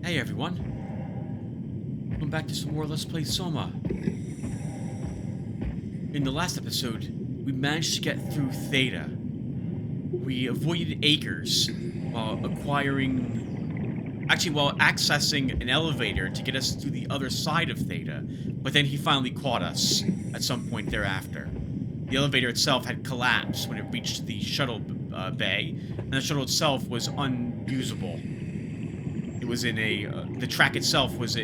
Hey everyone, welcome back to some more Let's Play SOMA. In the last episode, we managed to get through Theta. We avoided Acres while while accessing an elevator to get us to the other side of Theta, but then he finally caught us at some point thereafter. The elevator itself had collapsed when it reached the shuttle bay, and the shuttle itself was unusable. It was in the track itself was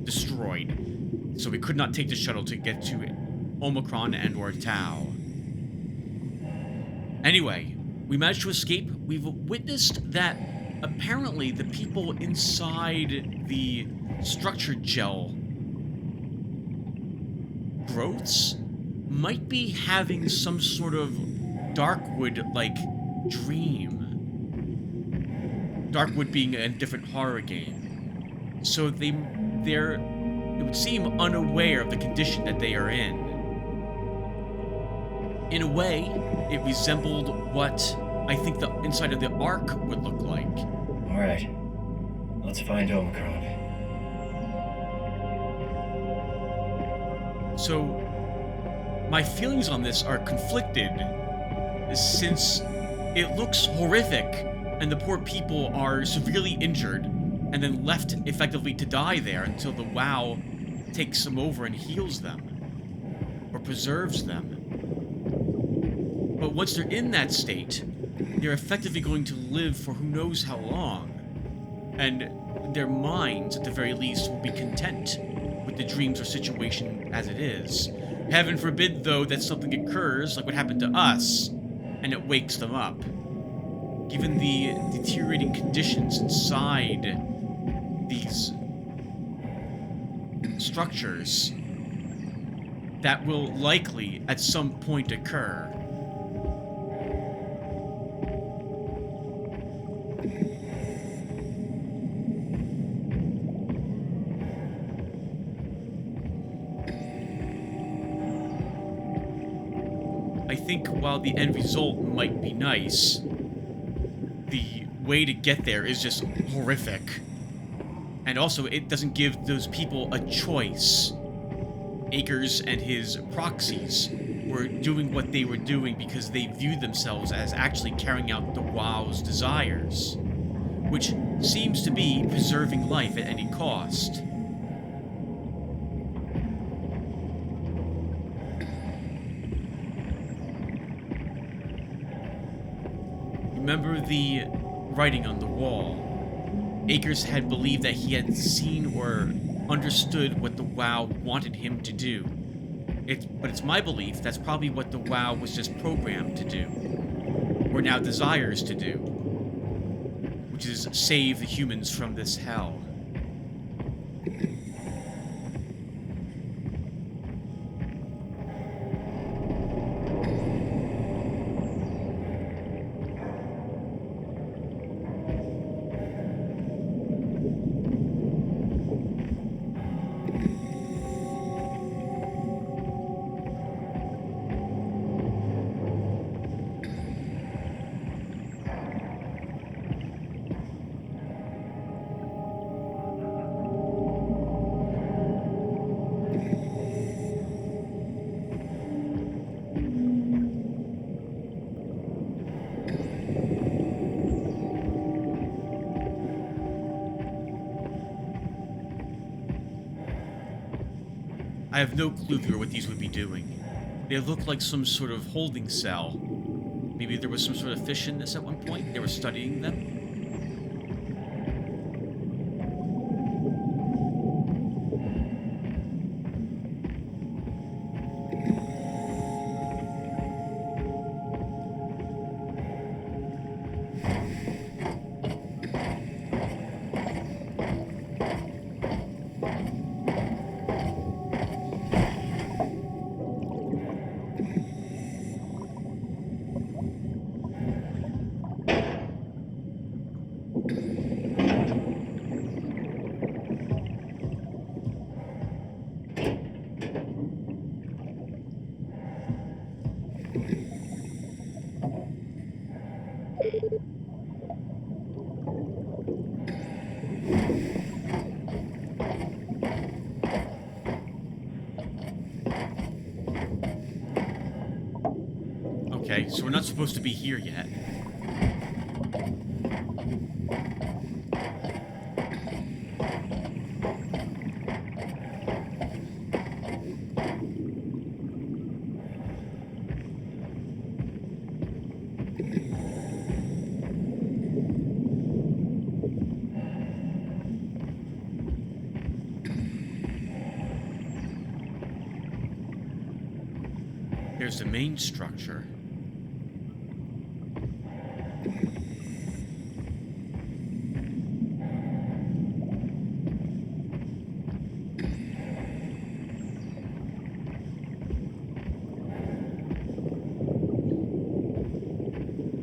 destroyed, so we could not take the shuttle to get to Omicron and or Tau. Anyway, we managed to escape. We've witnessed that apparently the people inside the structured gel growths might be having some sort of Darkwood-like dream. Darkwood being a different horror game. So they're, it would seem, unaware of the condition that they are in. In a way, it resembled what I think the inside of the Ark would look like. Alright, let's find Omicron. So, my feelings on this are conflicted, since it looks horrific, and the poor people are severely injured, and then left effectively to die there until the WoW takes them over and heals them, or preserves them. But once they're in that state, they're effectively going to live for who knows how long, and their minds, at the very least, will be content with the dreams or situation as it is. Heaven forbid, though, that something occurs, like what happened to us, and it wakes them up. Given the deteriorating conditions inside these structures, that will likely, at some point, occur. I think while the end result might be nice, the way to get there is just horrific. And also, it doesn't give those people a choice. Akers and his proxies were doing what they were doing because they viewed themselves as actually carrying out the WoW's desires, which seems to be preserving life at any cost. Remember the writing on the wall. Akers had believed that he had seen or understood what the WoW wanted him to do. But it's my belief that's probably what the WoW was just programmed to do, or now desires to do, which is save the humans from this hell. I have no clue here what these would be doing. They look like some sort of holding cell. Maybe there was some sort of fish in this at one point. They were studying them. Okay, so we're not supposed to be here yet. There's the main structure.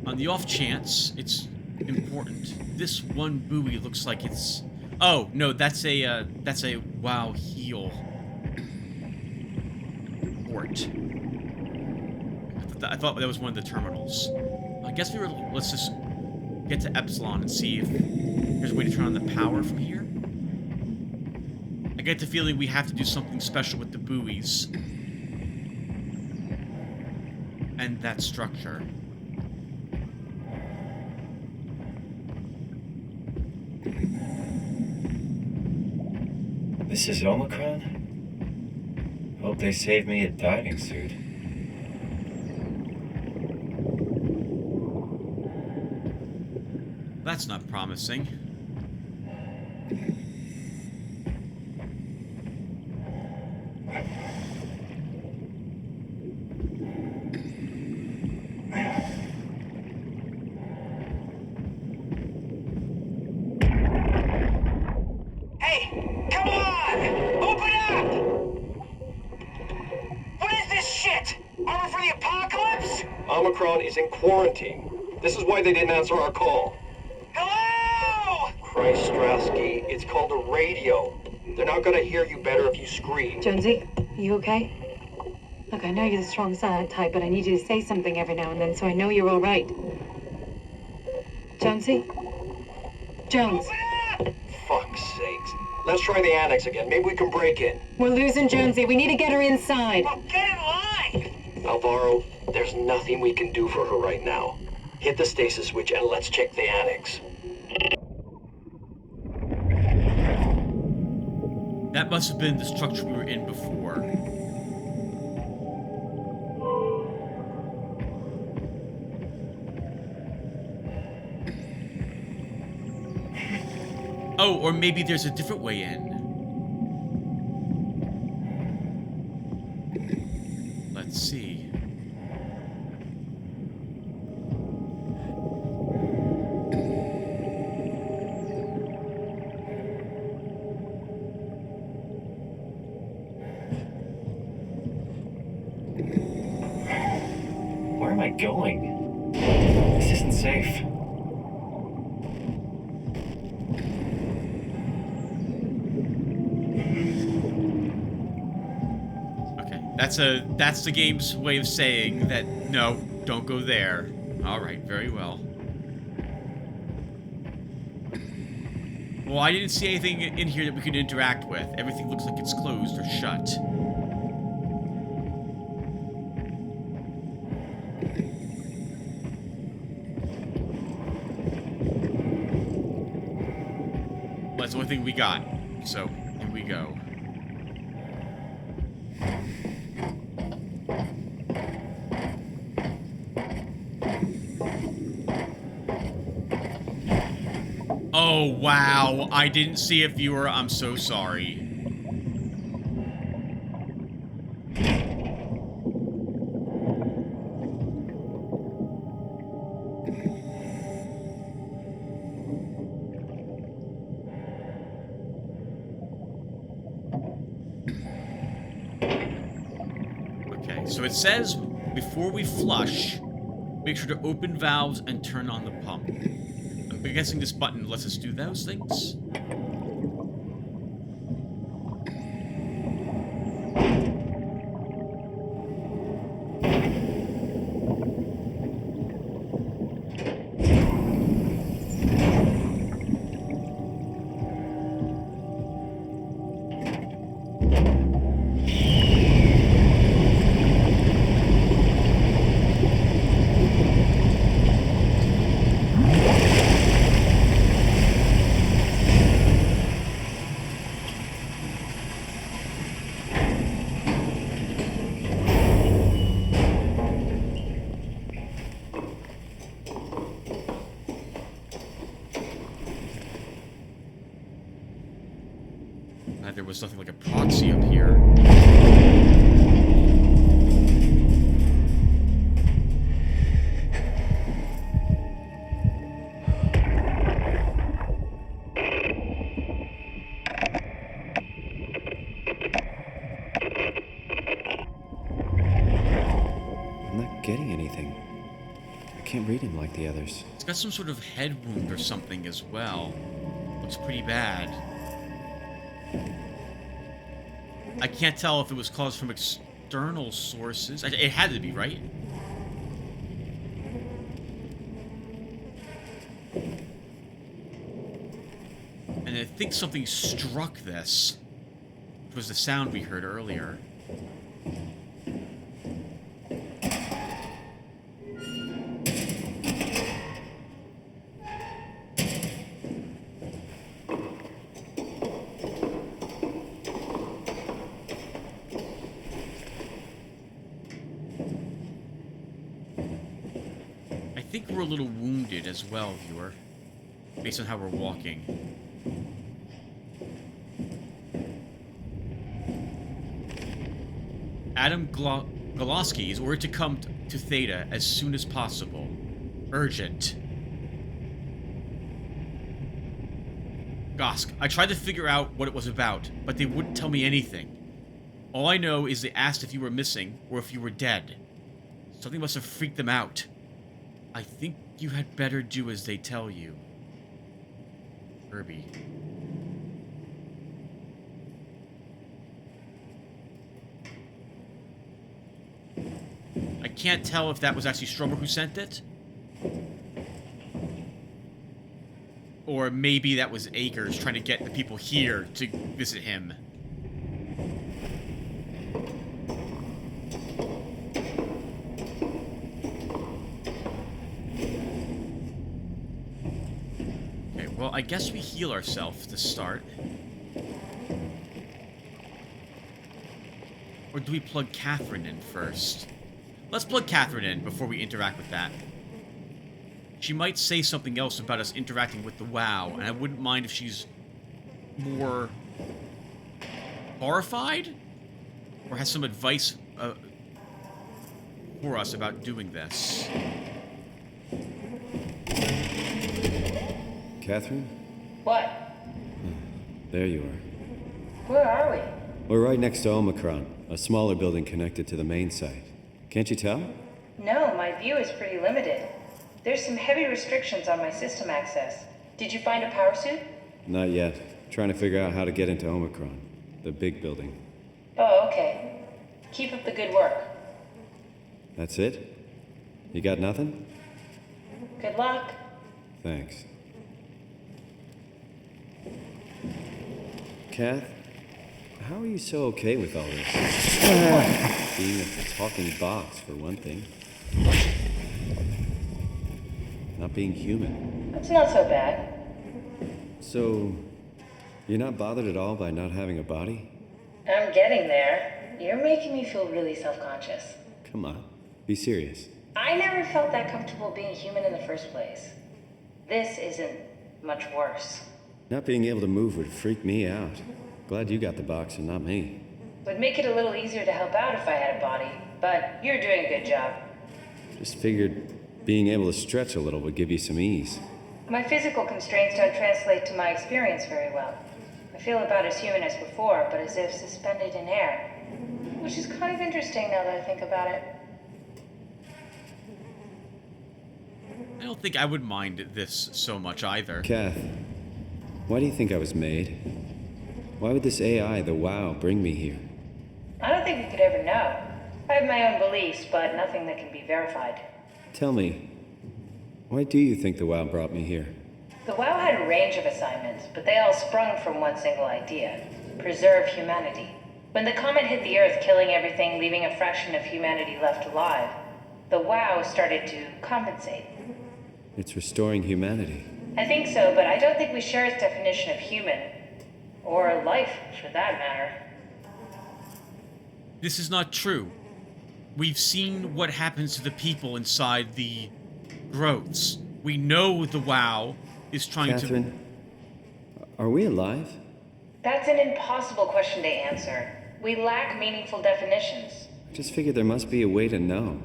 On the off chance it's important, this one buoy looks like it's... Oh, no, that's a wow heal port. I thought that was one of the terminals. I guess let's just get to Epsilon and see if there's a way to turn on the power from here. I get the feeling we have to do something special with the buoys. And that structure. This is Omicron? Hope they saved me a diving suit. That's not promising. Hey, come on! Open up! What is this shit? Armor for the apocalypse? Omicron is in quarantine. This is why they didn't answer our call. Hello! Christ, Strasky, it's called a radio. They're not gonna hear you better if you scream. Jonesy, you okay? Look, I know you're the strong silent type, but I need you to say something every now and then so I know you're all right. Jonesy? Jones, Open up! Fuck's sakes. Let's try the annex again. Maybe we can break in. we're losing Jonesy. We need to get her inside. Well, get in line! Alvaro, there's nothing we can do for her right now. Hit the stasis switch and let's check the annex. That must have been the structure we were in before. Oh, or maybe there's a different way in. Let's see. Where am I going? This isn't safe. Okay, that's the game's way of saying that no, don't go there. All right, very well. Well, I didn't see anything in here that we could interact with. Everything looks like it's closed or shut. Well, that's the only thing we got. So, here we go. Oh, wow. I didn't see it, viewer. I'm so sorry. Okay, so it says, before we flush, make sure to open valves and turn on the pump. I'm guessing this button lets us do those things? Glad there was nothing like a proxy up here. I'm not getting anything. I can't read him like the others. It's got some sort of head wound or something as well. Looks pretty bad. I can't tell if it was caused from external sources. It had to be, right? And I think something struck this. It was the sound we heard earlier. I think we're a little wounded as well, viewer, based on how we're walking. Adam Goloski is ordered to come to Theta as soon as possible. Urgent. Gosk, I tried to figure out what it was about, but they wouldn't tell me anything. All I know is they asked if you were missing or if you were dead. Something must have freaked them out. I think you had better do as they tell you. Kirby. I can't tell if that was actually Stromer who sent it. Or maybe that was Akers trying to get the people here to visit him. Okay, well, I guess we heal ourselves to start. Or do we plug Catherine in first? Let's plug Catherine in before we interact with that. She might say something else about us interacting with the WoW, and I wouldn't mind if she's more horrified? Or has some advice for us about doing this. Catherine? What? There you are. Where are we? We're right next to Omicron, a smaller building connected to the main site. Can't you tell? No, my view is pretty limited. There's some heavy restrictions on my system access. Did you find a power suit? Not yet. Trying to figure out how to get into Omicron, the big building. Oh, okay. Keep up the good work. That's it? You got nothing? Good luck. Thanks. Kath, how are you so okay with all this? Being a talking box, for one thing. Not being human. That's not so bad. So, you're not bothered at all by not having a body? I'm getting there. You're making me feel really self-conscious. Come on, be serious. I never felt that comfortable being human in the first place. This isn't much worse. Not being able to move would freak me out. Glad you got the box and not me. Would make it a little easier to help out if I had a body, but you're doing a good job. Just figured being able to stretch a little would give you some ease. My physical constraints don't translate to my experience very well. I feel about as human as before, but as if suspended in air. Which is kind of interesting now that I think about it. I don't think I would mind this so much either. Kath, why do you think I was made? Why would this AI, the WoW, bring me here? I don't think we could ever know. I have my own beliefs, but nothing that can be verified. Tell me, why do you think the WoW brought me here? The WoW had a range of assignments, but they all sprung from one single idea: preserve humanity. When the comet hit the Earth, killing everything, leaving a fraction of humanity left alive, the WoW started to compensate. It's restoring humanity. I think so, but I don't think we share its definition of human. Or life, for that matter. This is not true. We've seen what happens to the people inside the growths. We know the WoW is trying Catherine, are we alive? That's an impossible question to answer. We lack meaningful definitions. I just figured there must be a way to know.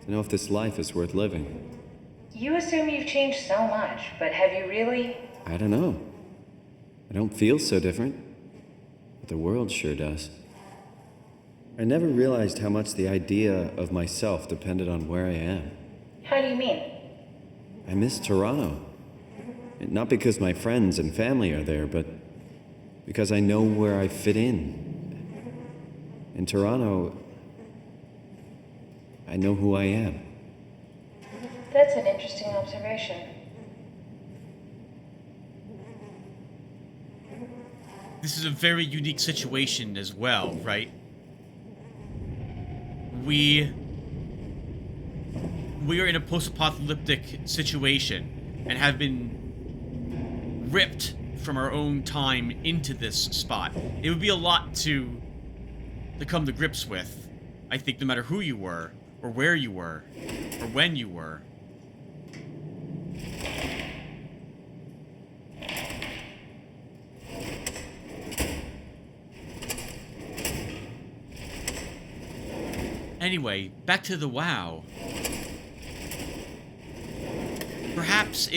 To know if this life is worth living. You assume you've changed so much, but have you really? I don't know. I don't feel so different. But the world sure does. I never realized how much the idea of myself depended on where I am. How do you mean? I miss Toronto. Not because my friends and family are there, but because I know where I fit in. In Toronto, I know who I am. That's an interesting observation. This is a very unique situation as well, right? We are in a post-apocalyptic situation and have been ripped from our own time into this spot. It would be a lot to come to grips with, I think, no matter who you were, or where you were, or when you were. Anyway, back to the WoW. Perhaps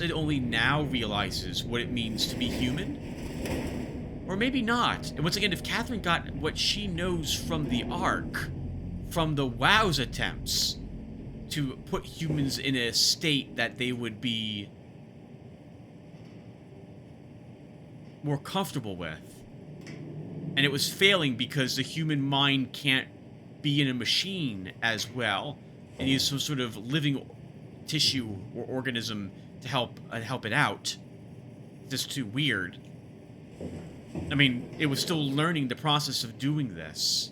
it only now realizes what it means to be human? Or maybe not. And once again, if Catherine got what she knows from the Ark, from the WoW's attempts to put humans in a state that they would be more comfortable with, and it was failing because the human mind can't be in a machine as well. It needs some sort of living tissue or organism to help it out. It's just too weird. I mean, it was still learning the process of doing this.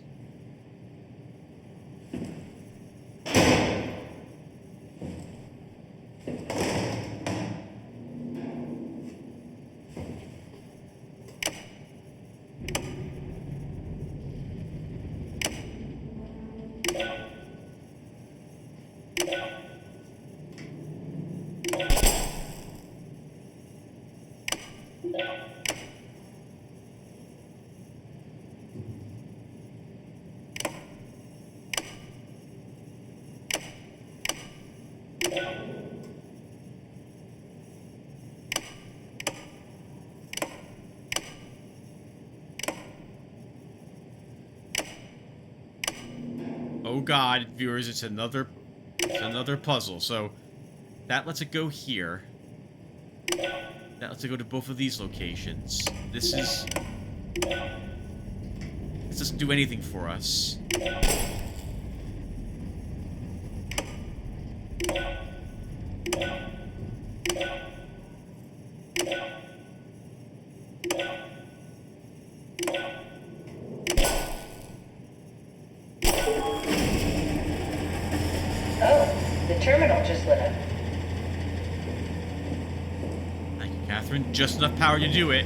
Oh god, viewers, it's another puzzle. So that lets it go here. That lets it go to both of these locations. This doesn't do anything for us. Just enough power to do it.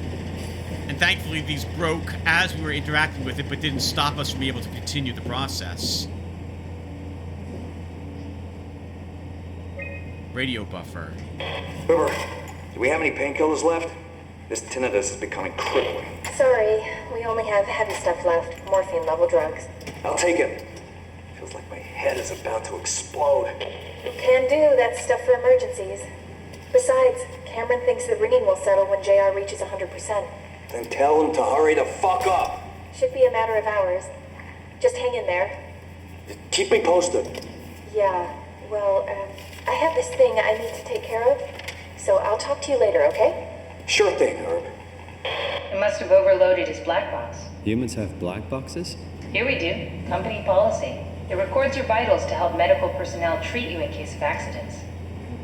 And thankfully these broke as we were interacting with it, but didn't stop us from being able to continue the process. Radio buffer. River, do we have any painkillers left? This tinnitus is becoming crippling. Sorry, we only have heavy stuff left. Morphine level drugs. I'll take it. Feels like my head is about to explode. Can do, that's stuff for emergencies. Besides, Cameron thinks the ringing will settle when JR reaches 100%. Then tell him to hurry the fuck up. Should be a matter of hours. Just hang in there. Just keep me posted. Yeah, well, I have this thing I need to take care of, so I'll talk to you later, okay? Sure thing, Herb. It must have overloaded his black box. Humans have black boxes? Here we do. Company policy. It records your vitals to help medical personnel treat you in case of accidents.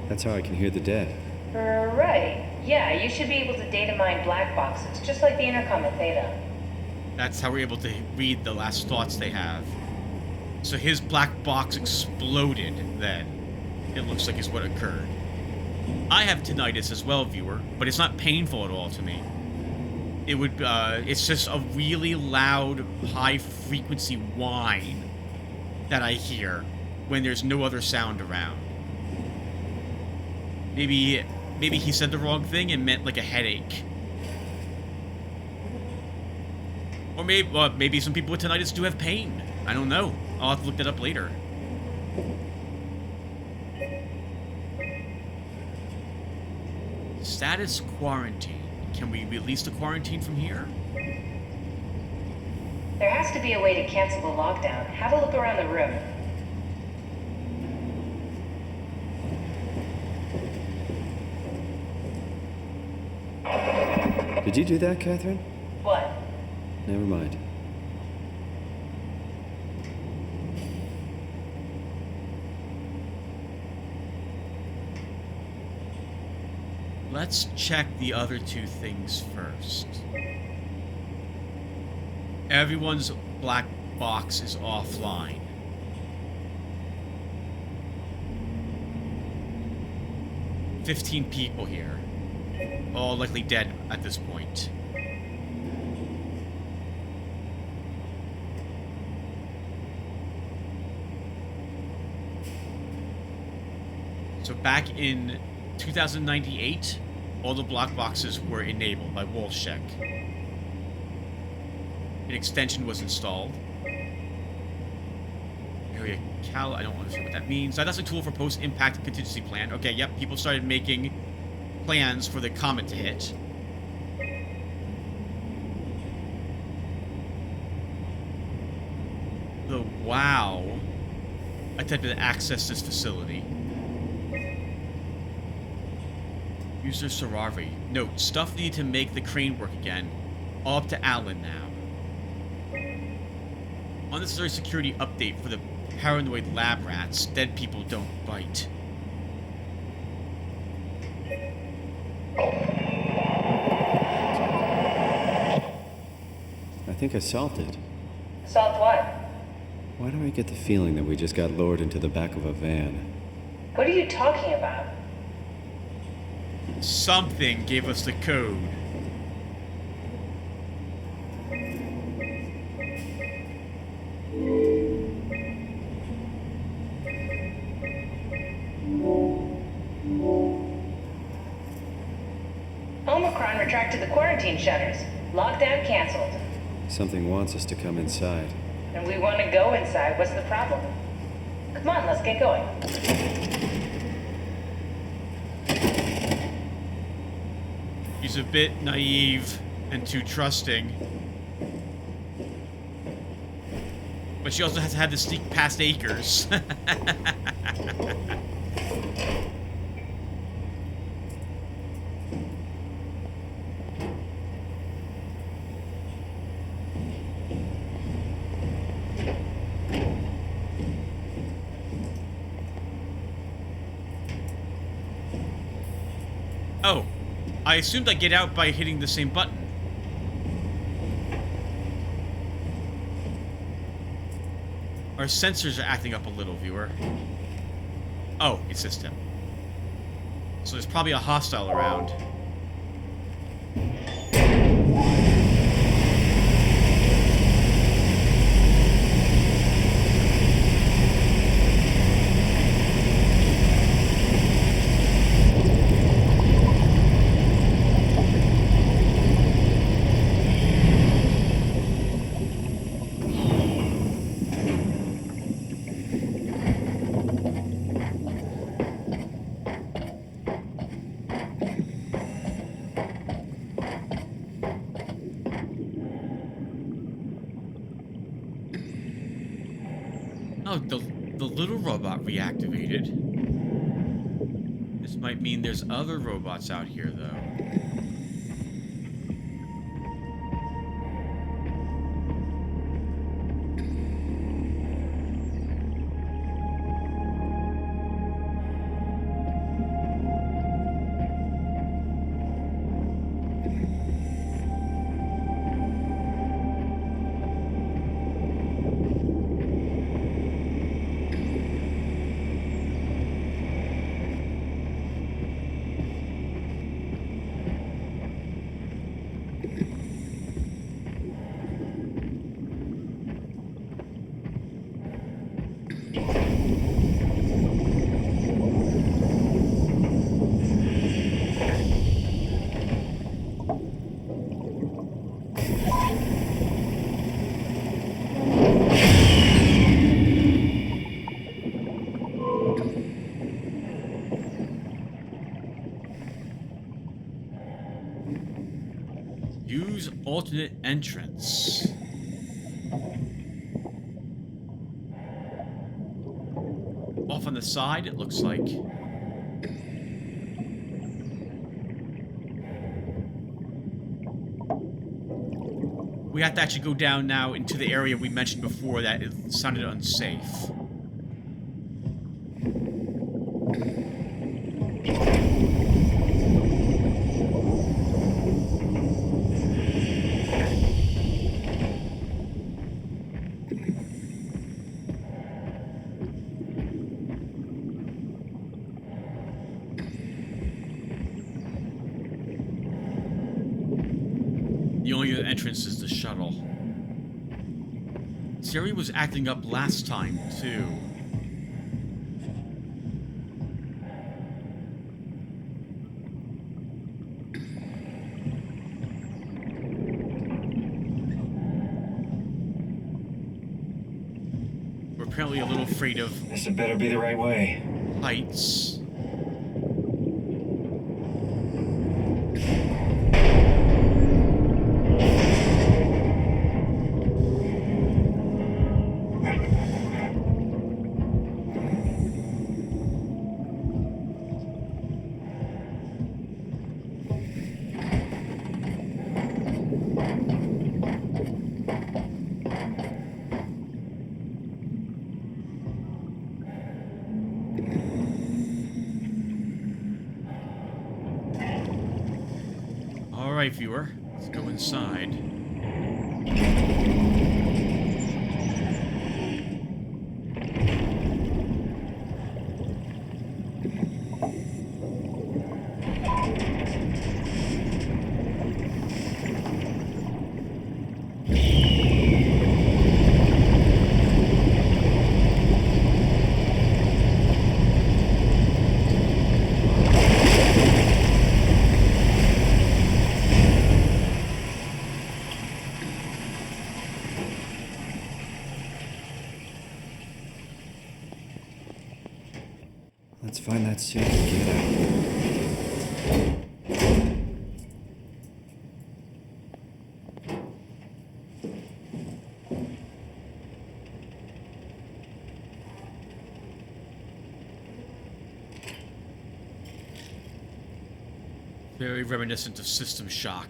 That's how I can hear the dead. Right. Yeah, you should be able to data mine black boxes, just like the intercom at Theta. That's how we're able to read the last thoughts they have. So his black box exploded then. It looks like is what occurred. I have tinnitus as well, viewer, but it's not painful at all to me. It's just a really loud, high-frequency whine that I hear when there's no other sound around. Maybe maybe he said the wrong thing and meant like a headache. Or maybe some people with tinnitus do have pain. I don't know. I'll have to look that up later. Status quarantine. Can we release the quarantine from here? There has to be a way to cancel the lockdown. Have a look around the room. Did you do that, Catherine? What? Never mind. Let's check the other two things first. Everyone's black box is offline. "15 people here. All likely dead at this point. So back in 2098, all the block boxes were enabled by Wolfscheck. An extension was installed. Area Cal, I don't understand what that means. That's a tool for post-impact contingency plan. Okay, yep, people started making plans for the comet to hit. The WOW attempted to access this facility. User Saravi. Note, stuff needed to make the crane work again. All up to Alan now. Unnecessary security update for the paranoid lab rats. Dead people don't bite. I think I solved it. Solved what? Why do I get the feeling that we just got lowered into the back of a van? What are you talking about? Something gave us the code. Omicron retracted the quarantine shutters. Lockdown canceled. Something wants us to come inside. And we want to go inside. What's the problem? Come on, let's get going. He's a bit naive and too trusting. But she also has had to sneak past acres. Oh, I assumed I get out by hitting the same button. Our sensors are acting up a little, viewer. Oh, it's this him. So there's probably a hostile around. Oh, the little robot reactivated. This might mean there's other robots out here, though. Use alternate entrance. Off on the side, it looks like. We have to actually go down now into the area we mentioned before that it sounded unsafe. The only other entrance is the shuttle. Siri was acting up last time, too. We're apparently a little afraid of This had better be the right way. heights. Alright, viewer. Let's go inside. Let's find that suit and get out. Very reminiscent of System Shock.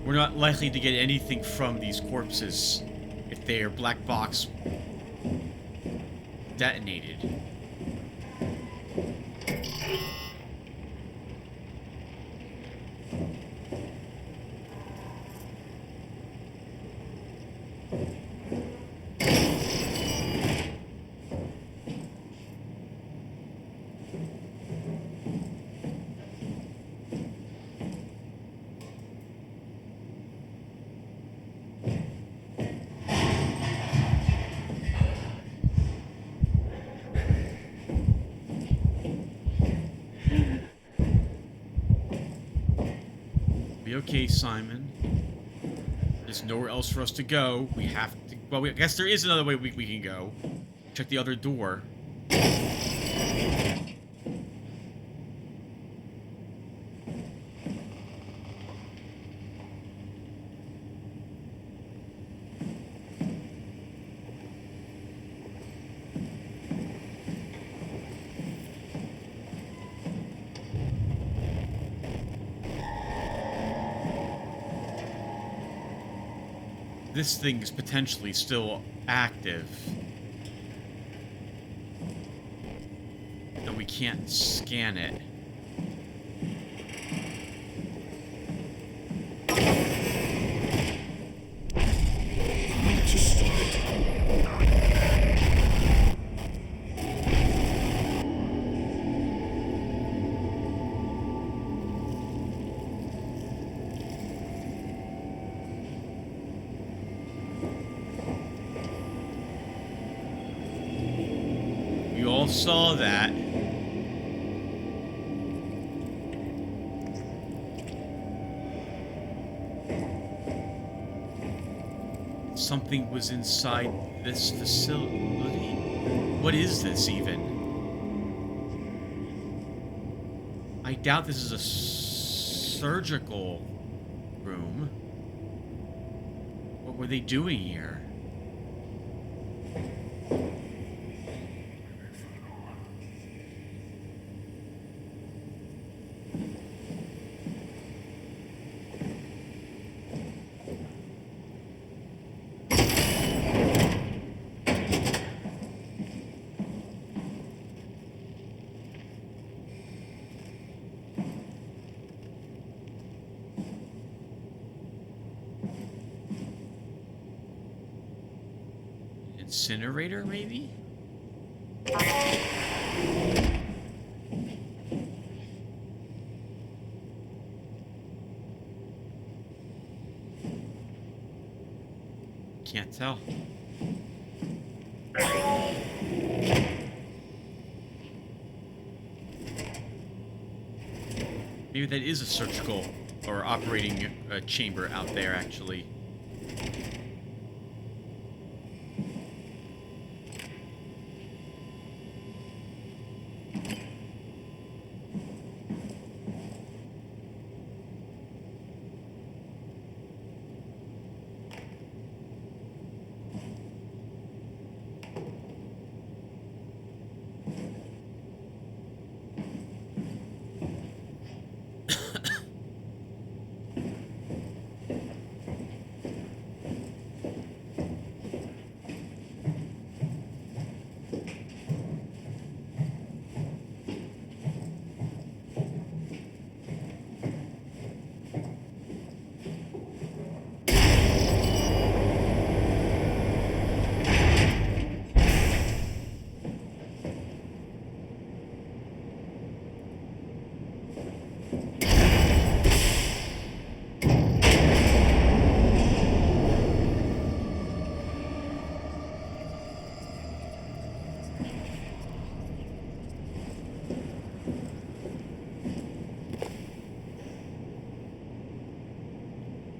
We're not likely to get anything from these corpses if their black box detonated. Be okay, Simon. There's nowhere else for us to go. We have to... Well, I guess there is another way we can go. Check the other door. This thing is potentially still active. And we can't scan it. You all saw that. something was inside this facility. What is this even? I doubt this is a surgical room. What were they doing here? Incinerator, maybe? Can't tell. Maybe that is a surgical or operating chamber out there, actually.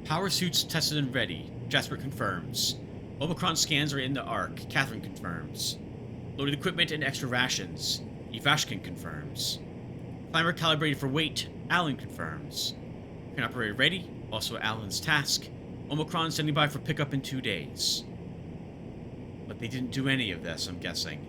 Power suits tested and ready. Jasper confirms. Omicron scans are in the Ark. Catherine confirms. Loaded equipment and extra rations. Evashkin confirms. Climber calibrated for weight. Alan confirms. Crane operator ready. Also Alan's task. Omicron standing by for pickup in 2 days. But they didn't do any of this, I'm guessing.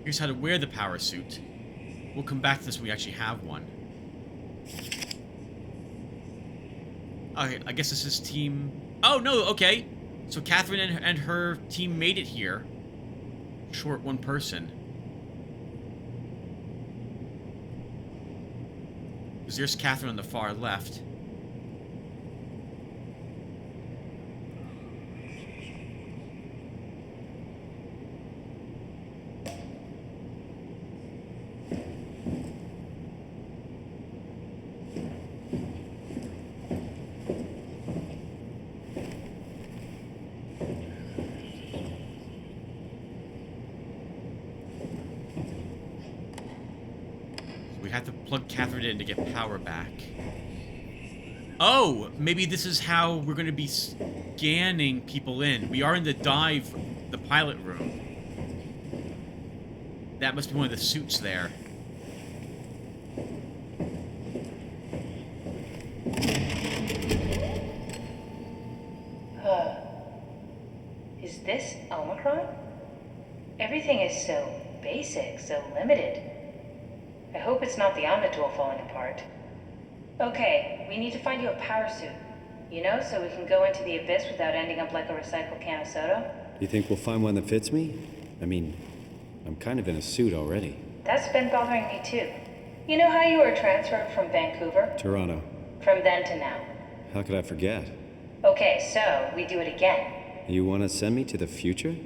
Here's how to wear the power suit. We'll come back to this when we actually have one. Okay, I guess this is team... Oh, no, okay. So Catherine and her team made it here. Short one person. Because there's Catherine on the far left. Have to plug Catherine in to get power back. Oh, maybe this is how we're going to be scanning people in. We are in the pilot room. That must be one of the suits there. Is this Omicron? Everything is so basic, so limited. I hope it's not the Omnitool falling apart. Okay, we need to find you a power suit. You know, so we can go into the abyss without ending up like a recycled can of soda. You think we'll find one that fits me? I mean, I'm kind of in a suit already. That's been bothering me too. You know how you were transferred from Vancouver? Toronto. From then to now. How could I forget? Okay, so we do it again. You want to send me to the future?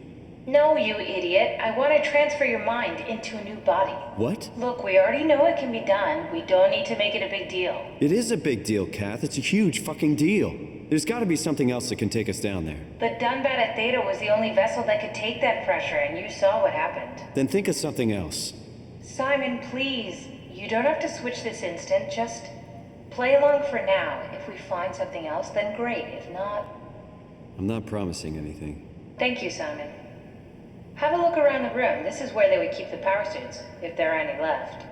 No, you idiot. I want to transfer your mind into a new body. What? Look, we already know it can be done. We don't need to make it a big deal. It is a big deal, Kath. It's a huge fucking deal. There's gotta be something else that can take us down there. The Dunbat at Theta was the only vessel that could take that pressure, and you saw what happened. Then think of something else. Simon, please. You don't have to switch this instant. Just play along for now. If we find something else, then great. If not... I'm not promising anything. Thank you, Simon. Have a look around the room. This is where they would keep the power suits, if there are any left.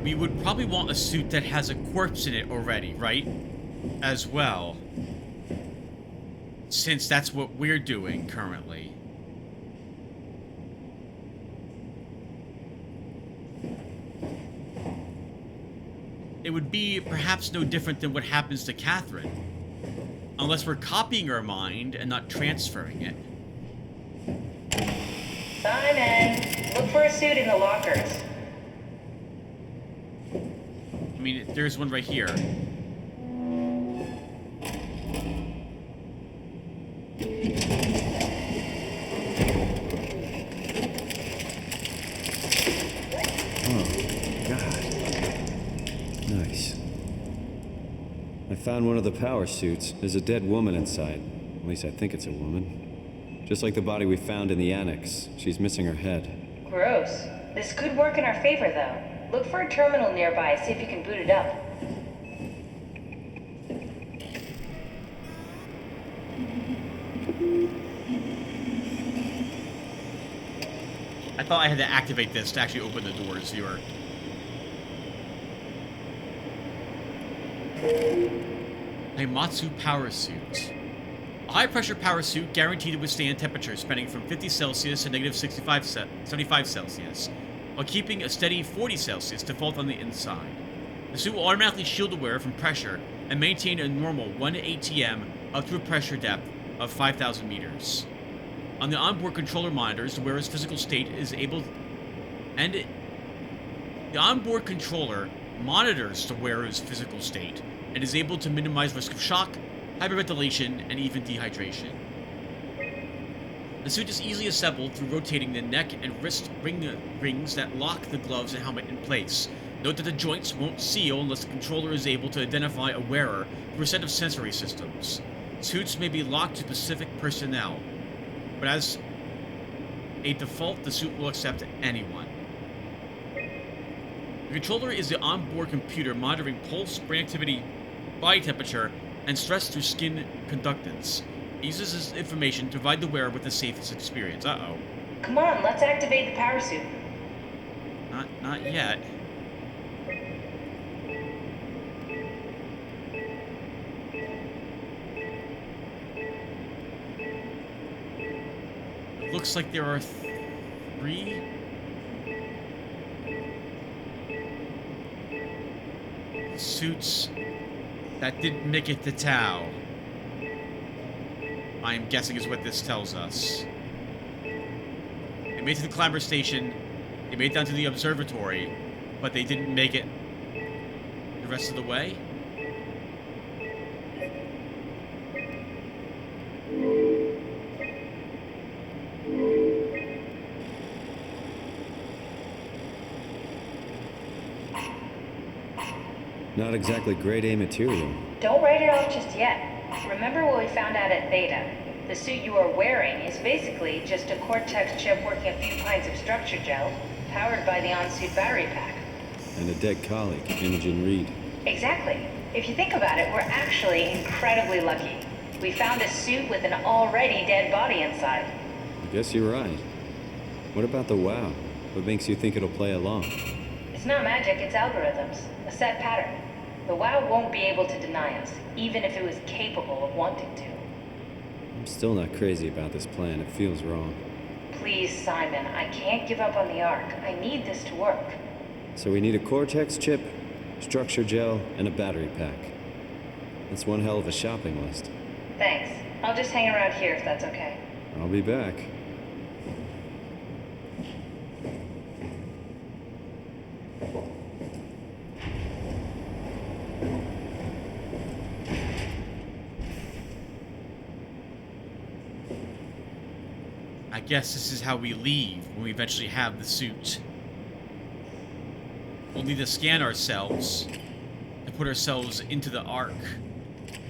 We would probably want a suit that has a corpse in it already, right? As well. Since that's what we're doing currently. It would be perhaps no different than what happens to Catherine. Unless we're copying her mind and not transferring it. Simon, look for a suit in the lockers. I mean, there's one right here. Found one of the power suits. There's a dead woman inside. At least I think it's a woman. Just like the body we found in the annex. She's missing her head. Gross. This could work in our favor, though. Look for a terminal nearby, see if you can boot it up. I thought I had to activate this to actually open the doors, viewer. Heimatsu power suit. A high-pressure power suit guaranteed to withstand temperatures spanning from 50 Celsius to negative 75 Celsius, while keeping a steady 40 Celsius default on the inside. The suit will automatically shield the wearer from pressure and maintain a normal 1 ATM up to a pressure depth of 5,000 meters. On the onboard controller monitors, the wearer's physical state is able... The onboard controller monitors the wearer's physical state and is able to minimize risk of shock, hyperventilation, and even dehydration. The suit is easily assembled through rotating the neck and wrist rings that lock the gloves and helmet in place. Note that the joints won't seal unless the controller is able to identify a wearer through a set of sensory systems. Suits may be locked to specific personnel, but as a default, the suit will accept anyone. The controller is the onboard computer monitoring pulse, brain activity, body temperature, and stress through skin conductance. It uses this information to provide the wearer with the safest experience. Uh-oh. Come on, let's activate the power suit. Not yet. It looks like there are 3... suits that didn't make it to Tau. I am guessing is what this tells us. They made it to the climber station, they made it down to the observatory, but they didn't make it the rest of the way? Not exactly grade A material. Don't write it off just yet. Remember what we found out at Theta. The suit you are wearing is basically just a Cortex chip working a few pints of structure gel, powered by the on-suit battery pack. And a dead colleague, Imogen Reed. Exactly. If you think about it, we're actually incredibly lucky. We found a suit with an already dead body inside. I guess you're right. What about the WoW? What makes you think it'll play along? It's not magic, it's algorithms. A set pattern. The WoW won't be able to deny us, even if it was capable of wanting to. I'm still not crazy about this plan. It feels wrong. Please, Simon, I can't give up on the Ark. I need this to work. So we need a Cortex chip, structure gel, and a battery pack. That's one hell of a shopping list. Thanks. I'll just hang around here if that's okay. I'll be back. I guess this is how we leave when we eventually have the suit. we'll need to scan ourselves to put ourselves into the arc.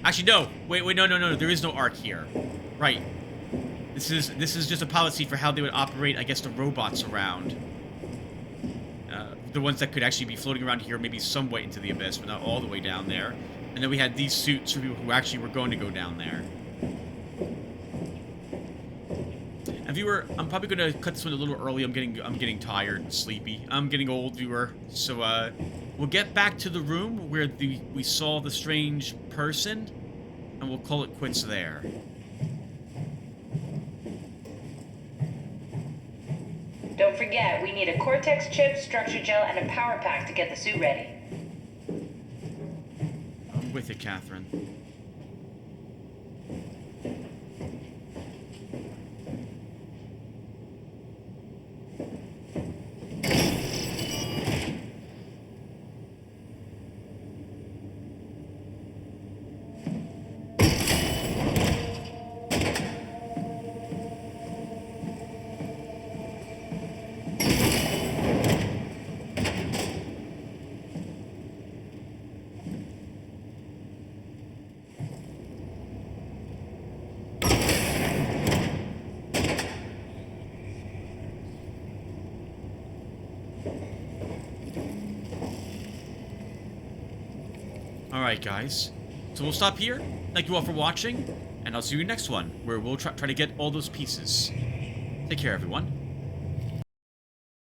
Actually, no. Wait, no. There is no arc here. Right. This is just a policy for how they would operate, I guess, the robots around. The ones that could actually be floating around here, maybe somewhat into the abyss, but not all the way down there. And then we had these suits for people who actually were going to go down there. And viewer, I'm probably going to cut this one a little early. I'm getting tired and sleepy. I'm getting old, viewer. So we'll get back to the room where we saw the strange person, and we'll call it quits there. Don't forget, we need a Cortex chip, structure gel, and a power pack to get the suit ready. I'm with you, Catherine. Alright, guys. So we'll stop here. Thank you all for watching, and I'll see you next one, where we'll try to get all those pieces. Take care, everyone.